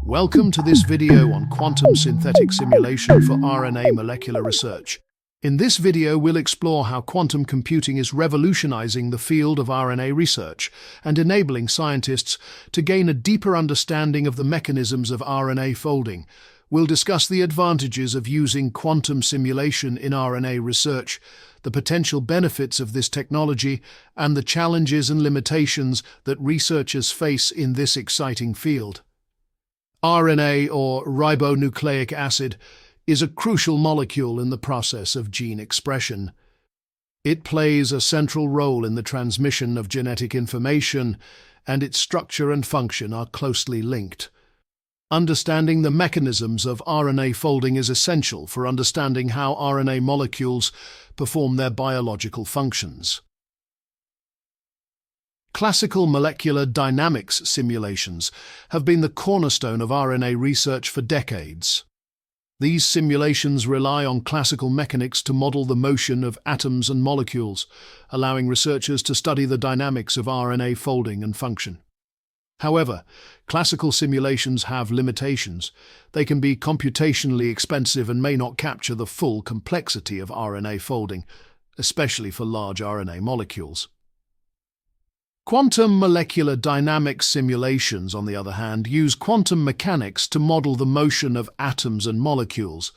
Welcome to this video on quantum synthetic simulation for RNA molecular research. In this video, we'll explore how quantum computing is revolutionizing the field of RNA research and enabling scientists to gain a deeper understanding of the mechanisms of RNA folding. We'll discuss the advantages of using quantum simulation in RNA research, the potential benefits of this technology, and the challenges and limitations that researchers face in this exciting field. RNA, or ribonucleic acid, is a crucial molecule in the process of gene expression. It plays a central role in the transmission of genetic information, and its structure and function are closely linked. Understanding the mechanisms of RNA folding is essential for understanding how RNA molecules perform their biological functions. Classical molecular dynamics simulations have been the cornerstone of RNA research for decades. These simulations rely on classical mechanics to model the motion of atoms and molecules, allowing researchers to study the dynamics of RNA folding and function. However, classical simulations have limitations. They can be computationally expensive and may not capture the full complexity of RNA folding, especially for large RNA molecules. Quantum molecular dynamics simulations, on the other hand, use quantum mechanics to model the motion of atoms and molecules.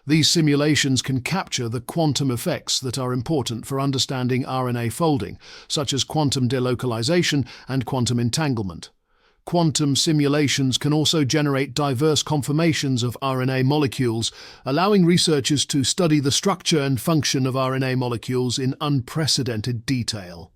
These simulations can capture the quantum effects that are important for understanding RNA folding, such as quantum delocalization and quantum entanglement. Quantum simulations can also generate diverse conformations of RNA molecules, allowing researchers to study the structure and function of RNA molecules in unprecedented detail.